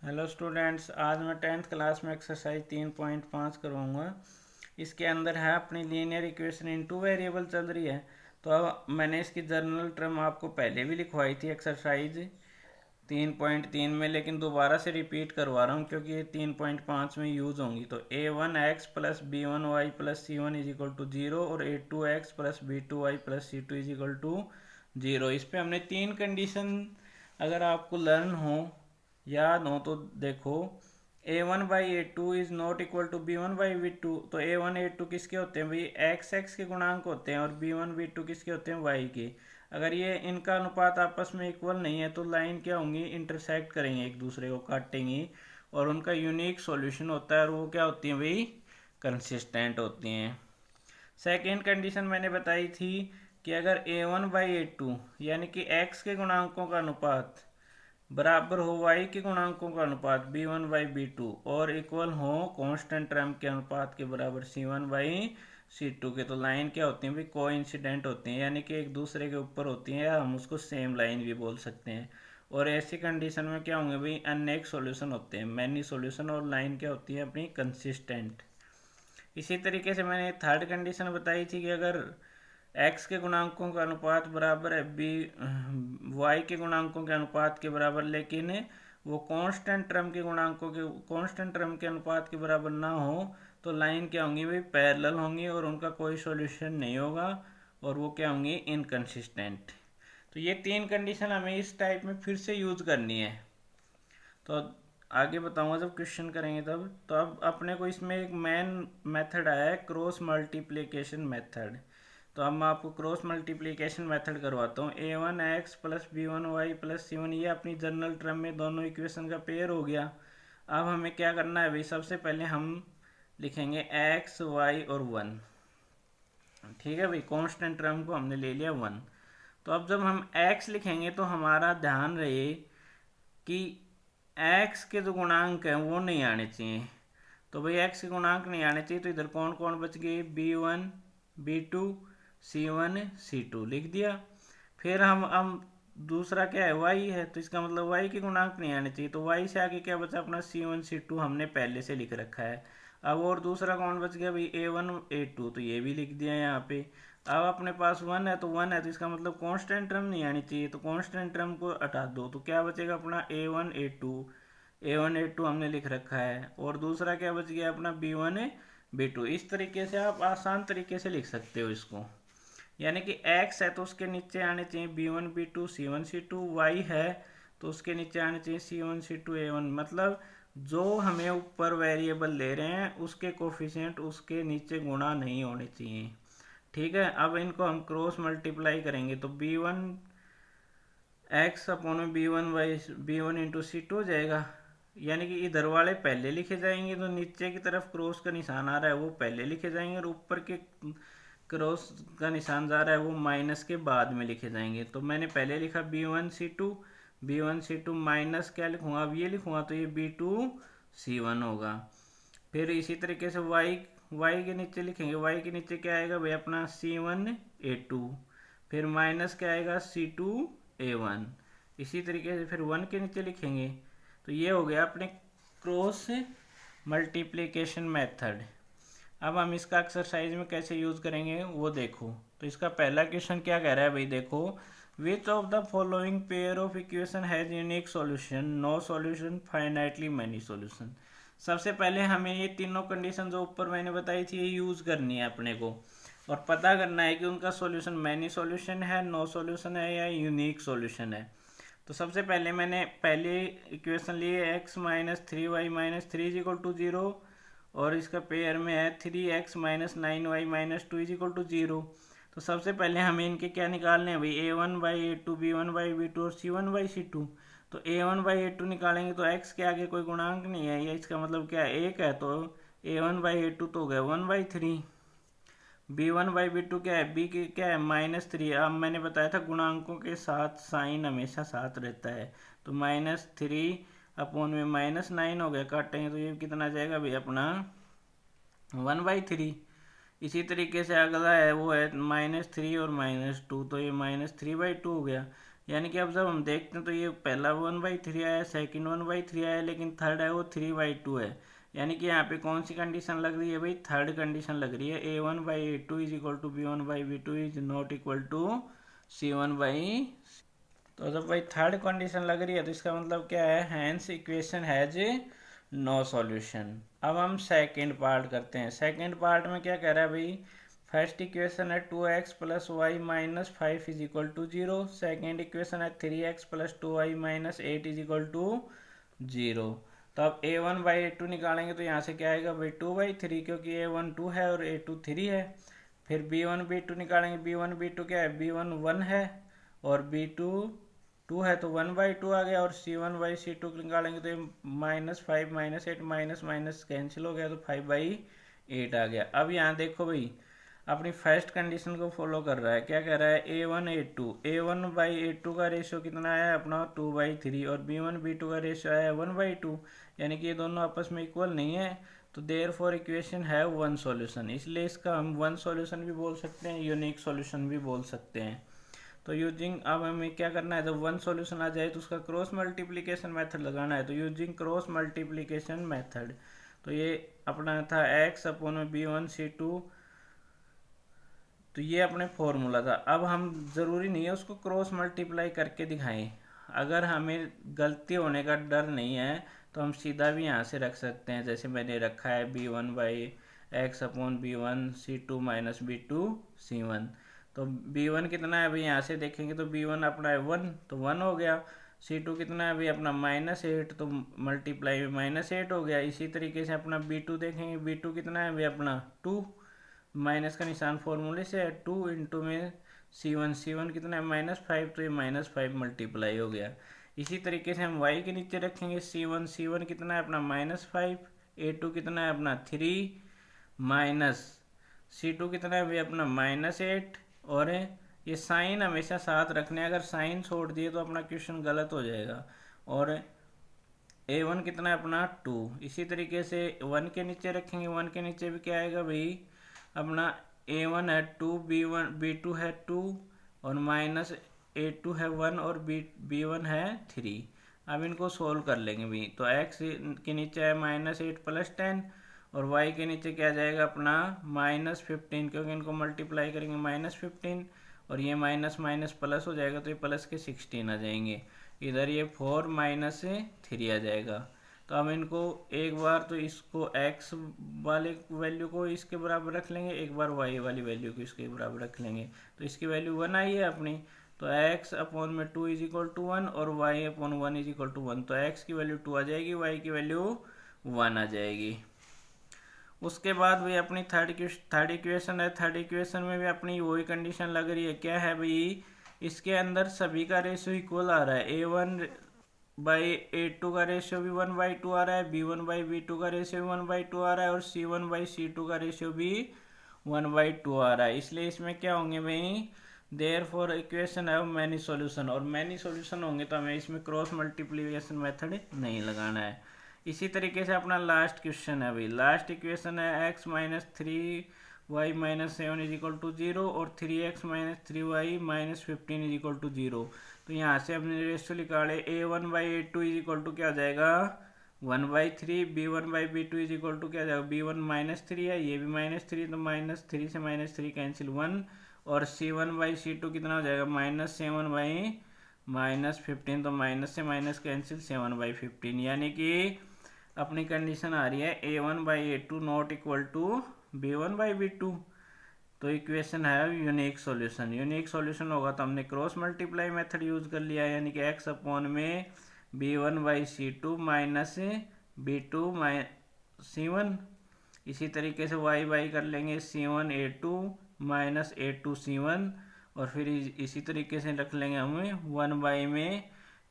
Hello students, आज मैं 10th class में एक्सरसाइज 3.5 करवाऊंगा। इसके अंदर है अपनी linear equation in two variable चल रही है। तो अब मैंने इसकी जर्नल टर्म आपको पहले भी लिखवाई थी एक्सरसाइज 3.3 में, लेकिन दोबारा से रिपीट करवा रहा हूँ क्योंकि ये 3.5 में यूज़ होंगी। तो a1x plus b1y plus c1 is equal to 0 और a2x plus b2y plus c2 is equal to 0। इस पे हमने तीन कंडीशन अगर आपको लर्न हो, याद हो तो देखो। a1 by A two is not equal to b1 by b2। तो a1 a2 किसके होते हैं भाई? x के गुणांक होते हैं, और b1 b2 किसके होते हैं? y के। अगर ये इनका अनुपात आपस में इक्वल नहीं है तो लाइन क्या होंगी? इंटरसेक्ट करेंगे, एक दूसरे को काटेंगी, और उनका यूनिक सॉल्यूशन होता है, और वो क्या होती है भाई? कंसिस्टेंट होती हैं। सेकेंड कंडीशन मैंने बताई थी कि अगर a1 बाई ए टू यानी कि x के गुणांकों का अनुपात बराबर हो y के गुणांकों का अनुपात b1 बाई b2 और इक्वल हो कांस्टेंट टर्म के अनुपात के बराबर c1 बाई c2 के, तो लाइन क्या होती है भाई? कोइंसिडेंट होती हैं, यानी कि एक दूसरे के ऊपर होती हैं, या हम उसको सेम लाइन भी बोल सकते हैं। और ऐसी कंडीशन में क्या होंगे भाई? अनेक सॉल्यूशन होते हैं, मैनी सॉल्यूशन, और लाइन क्या होती है अपनी? कंसिस्टेंट। इसी तरीके से मैंने थर्ड कंडीशन बताई थी कि अगर x के गुणांकों का अनुपात बराबर है b y के गुणांकों के अनुपात के बराबर, लेकिन वो कांस्टेंट टर्म के अनुपात के बराबर ना हो, तो लाइन क्या होंगी भाई? पैरेलल होंगी, और उनका कोई सॉल्यूशन नहीं होगा, और वो क्या होंगी? इनकंसिस्टेंट। तो ये तीन कंडीशन हमें इस टाइप में फिर से यूज करनी है। तो आगे बताऊंगा जब क्वेश्चन करेंगे तब। तो अब अपने को इसमें एक मेन मेथड आया है, क्रॉस मल्टीप्लिकेशन मेथड। तो अब मैं आपको क्रॉस मल्टीप्लिकेशन मेथड करवाता हूँ। a1x plus b1y plus c1, ये अपनी जनरल टर्म में दोनों इक्वेशन का पेयर हो गया। अब हमें क्या करना है भाई? सबसे पहले हम लिखेंगे x y और 1। ठीक है भाई, कांस्टेंट टर्म को हमने ले लिया 1। तो अब जब हम x लिखेंगे तो हमारा ध्यान रहे कि x के जो गुणांक हैं वो नहीं आने चाहिए। तो भाई x के गुणांक नहीं आने चाहिए, तो इधर कौन कौन बच गए? b1 b2 c1 c2 लिख दिया। फिर हम दूसरा क्या है? y है, तो इसका मतलब y के गुणांक नहीं आने चाहिए, तो y से आगे क्या बचा? अपना c1 c2 हमने पहले से लिख रखा है। अब और दूसरा कौन बच गया भाई? a1 a2, तो ये भी लिख दिया यहाँ पे। अब अपने पास 1 है, तो 1 है, तो इसका मतलब कांस्टेंट टर्म नहीं आनी चाहिए, तो कांस्टेंट टर्म को हटा दो, तो क्या बचेगा अपना? a1 a2। a1 a2 हमने लिख रखा है, और दूसरा क्या बच गया अपना? b1 b2। इस तरीके से आप आसान तरीके से लिख सकते हो इसको। यानी कि x है तो उसके नीचे आने चाहिए b1 b2 c1 c2, y है तो उसके नीचे आने चाहिए c1 c2 a1। मतलब जो हमें ऊपर वेरिएबल ले रहे हैं उसके कोफिशिएंट उसके नीचे गुणा नहीं होने चाहिए। ठीक है, अब इनको हम क्रॉस मल्टीप्लाई करेंगे तो b1 x अपॉन में b1 इंटू c2 हो जाएगा। यानी कि इधर वाले पहले लिखे जाएंगे, तो नीचे की तरफ क्रॉस का निशान आ रहा है वो पहले लिखे जाएंगे, और ऊपर के क्रॉस का निशान जा रहा है वो माइनस के बाद में लिखे जाएंगे। तो मैंने पहले लिखा b1 c2 माइनस क्या लिखूंगा? अब ये लिखूंगा तो ये b2 c1 होगा। फिर इसी तरीके से y के नीचे लिखेंगे, y के नीचे क्या आएगा भाई? अपना c1 a2। फिर माइनस क्या आएगा? c2 a1। इसी तरीके से फिर 1 के नीचे लिखेंगे। तो ये हो गया अपने क्रॉस मल्टीप्लिकेशन मेथड। अब हम इसका एक्सरसाइज में कैसे यूज करेंगे वो देखो। तो इसका पहला क्वेश्चन क्या कह रहा है भाई? देखो, which of the following pair of equation has unique solution? No solution, finitely many solution. सबसे पहले हमें ये तीनों कंडीशन जो ऊपर मैंने बताई थी ये यूज करनी है अपने को, और पता करना है कि उनका सॉल्यूशन मैनी सॉल्यूशन है, नो सॉल्यूशन है, या यूनिक सॉल्यूशन है। तो सबसे पहले मैंने पहले इक्वेशन लिए x minus three Y minus three is equal to zero, और इसका पेयर में है 3x minus 9y minus two is equal to zero. तो सबसे पहले हमें इनके क्या निकालने हैं भाई? a1 by A to, b1 by b2 और c1 बाई c2। तो a1 बाई ए टू निकालेंगे तो x के आगे कोई गुणांक नहीं है, या इसका मतलब क्या है? एक है, तो a1 बाई ए टू तो हो गया 1 by three. b1 by b2 क्या है? b की क्या है? -3। अब मैंने बताया था गुणांकों के साथ साइन हमेशा साथ रहता है, तो -3 अपॉन में -9 हो गया, काटेंगे तो ये कितना जाएगा भाई? अपना 1/3। इसी तरीके से अगला है वो है -3 और -2, तो ये -3/2 हो गया। यानी कि अब जब हम देखते हैं तो ये पहला 1/3 आया, सेकंड 1/3 आया, लेकिन थर्ड है वो 3/2 है। यानी कि यहाँ पे कौन सी कंडीशन लग रही है भाई, थर्ड कंडीशन लग रही है, A1/A2 is equal to B1/B2 is not equal to C1/। तो जब भाई थर्ड कंडीशन लग रही है तो इसका मतलब क्या है, hence equation has no solution. अब हम सेकंड पार्ट करते हैं। सेकंड पार्ट में क्या कह रहा है भाई, फर्स्ट इक्वेशन है 2x plus Y minus 5 is equal to 0। Second equation है 3x plus 2y minus 8 is equal to 0। तो अब A1/A2 निकालेंगे तो यहाँ से क्या आएगा भाई 2/3, क्योंकि A1 2 है और A2 3 है। फिर B1/B2 निकालेंगे, B1/B2 क्या है, B1 1 है और B2 2 है, तो 1/2 आ गया। और C1/C2 निकालेंगे तो ये -5 -8 माइनस माइनस कैंसिल हो गया, तो 5/8 आ गया। अब यहाँ देखो भाई, अपनी फर्स्ट कंडीशन को फॉलो कर रहा है, क्या कह रहा है, A1/A2 का रेशियो कितना है अपना 2/3 और B1/B2 का रेशियो है 1/2, यानी कि ये दोनों आपस में इक्वल नहीं है। तो देयर फॉर इक्वेशन है वन सॉल्यूशन, इसलिए इसका हम वन सॉल्यूशन भी बोल सकते हैं, यूनिक सॉल्यूशन भी बोल सकते हैं। तो यूजिंग, अब हमें क्या करना है, जब वन सॉल्यूशन आ जाए तो उसका क्रॉस मल्टीप्लिकेशन मेथड लगाना है। तो यूजिंग क्रॉस मल्टीप्लिकेशन मेथड, तो ये अपना था x/B1C2, तो ये अपने फॉर्मूला था। अब हम ज़रूरी नहीं है उसको क्रॉस मल्टीप्लाई करके दिखाएं, अगर हमें गलती होने का डर नहीं है तो हम सीधा भी यहाँ से रख सकते हैं, जैसे मैंने रखा है B1/x/B1C2 माइनस B2C1। तो B1 कितना है अभी, यहाँ से देखेंगे तो B1 अपना है 1, तो 1 हो गया। C2 कितना है अभी अपना -8, तो मल्टीप्लाई में -8 हो गया। इसी तरीके से अपना B2 देखेंगे, B2 कितना है अभी अपना 2, माइनस का निशान फॉर्मूले से है, 2 इंटू में C1 कितना है -5, तो ये -5 मल्टीप्लाई हो गया। इसी तरीके से हम y के नीचे रखेंगे C1 कितना है अपना -5, A2 कितना है अपना 3 माइनस C2 कितना है अभी अपना -8। और ये साइन हमेशा साथ रखने, अगर साइन छोड़ दिए तो अपना क्वेश्चन गलत हो जाएगा। और A1 कितना है अपना 2, इसी तरीके से 1 के नीचे रखेंगे, 1 के नीचे भी क्या आएगा भाई अपना A1 है 2, B2 है 2 और माइनस A2 है 1 और B1 है 3। अब इनको सोल्व कर लेंगे भी, तो x के नीचे है -8 + 10 और y के नीचे क्या जाएगा अपना -15, क्योंकि इनको मल्टीप्लाई करेंगे -15 और ये माइनस माइनस प्लस हो जाएगा, तो ये प्लस के 16 आ जाएंगे। इधर ये 4 माइनस 3 आ जाएगा। तो अब इनको एक बार तो इसको x वाले वैल्यू को इसके बराबर रख लेंगे, एक बार y वाली वैल्यू को इसके बराबर रख लेंगे, तो इसकी वैल्यू 1 आई है अपनी। तो x/2 इज इक्वल टू 1 और y/1 इज इक्वल टू 1, तो x की वैल्यू 2 आ जाएगी, y की वैल्यू 1 आ जाएगी। उसके बाद भाई अपनी थर्ड इक्वेशन है। थर्ड इक्वेशन में भी अपनी वही कंडीशन लग रही है, क्या है भाई, इसके अंदर सभी का रेशियो इक्वल आ रहा है। A1/A2 का रेशियो भी 1/2 आ रहा है, B1/B2 का रेशियो भी 1/2 आ रहा है और C1/C2 का रेशियो भी 1/2 आ रहा है। इसलिए इसमें क्या होंगे भाई, देयर फॉर इक्वेशन है मैनी सॉल्यूशन, और मैनी सॉल्यूशन होंगे तो हमें इसमें क्रॉस मल्टीप्लिकेशन मेथड नहीं लगाना है। इसी तरीके से अपना लास्ट क्वेश्चन है भाई, लास्ट इक्वेशन है x-3y-7 इज इक्वल टू 0 और 3x-3y-15 इज इक्वल टू 0। तो यहाँ से हमने रेशियो निकाले, A1/A2 इज इक्वल टू क्या आ जाएगा 1/3, B1/B2 इज इक्वल टू क्या आ जाएगा, B1 -3 है, ये भी -3, तो -3 से -3 कैंसिल 1 और C1/C2 कितना हो जाएगा -7/-15, तो माइनस से माइनस कैंसिल 7/15, यानी कि अपनी कंडीशन आ रही है A1/A2 not equal to B1/B2। तो इक्वेशन है यूनिक सॉल्यूशन। यूनिक सॉल्यूशन होगा तो हमने क्रॉस मल्टीप्लाई मेथड यूज कर लिया, यानी कि x/में B1/C2 माइनस B2/C1। इसी तरीके से y कर लेंगे C1/A2 माइनस A2/C1 और फिर इसी तरीके से रख लेंगे हमें 1 में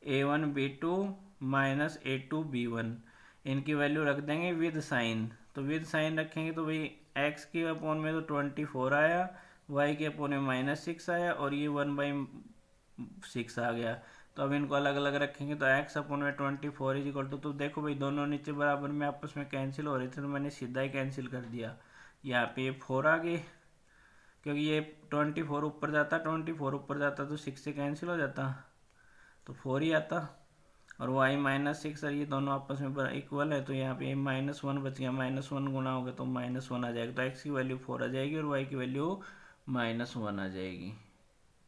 A1/B2 माइनस A2/B1। इनकी वैल्यू रख देंगे विद साइन, तो विद साइन रखेंगे तो भाई x के अपोन में तो 24 आया, y के अपोन में -6 आया और ये 1/6 आ गया। तो अब इनको अलग अलग रखेंगे तो x/में 24 इज इक्वल टू, तो देखो भाई दोनों नीचे बराबर में आपस में कैंसिल हो रहे थे, तो मैंने सीधा ही कैंसिल कर दिया। यहाँ पे ये 4 आ गए, क्योंकि ये 24 ऊपर जाता तो 6 से कैंसिल हो जाता, तो 4 ही आता, और y -6 और ये दोनों आपस में इक्वल है, तो यहाँ पे -1 बच गया, -1 गुना हो गया तो -1 आ जाएगा, तो x की वैल्यू 4 आ जाएगी और y की वैल्यू -1 आ जाएगी।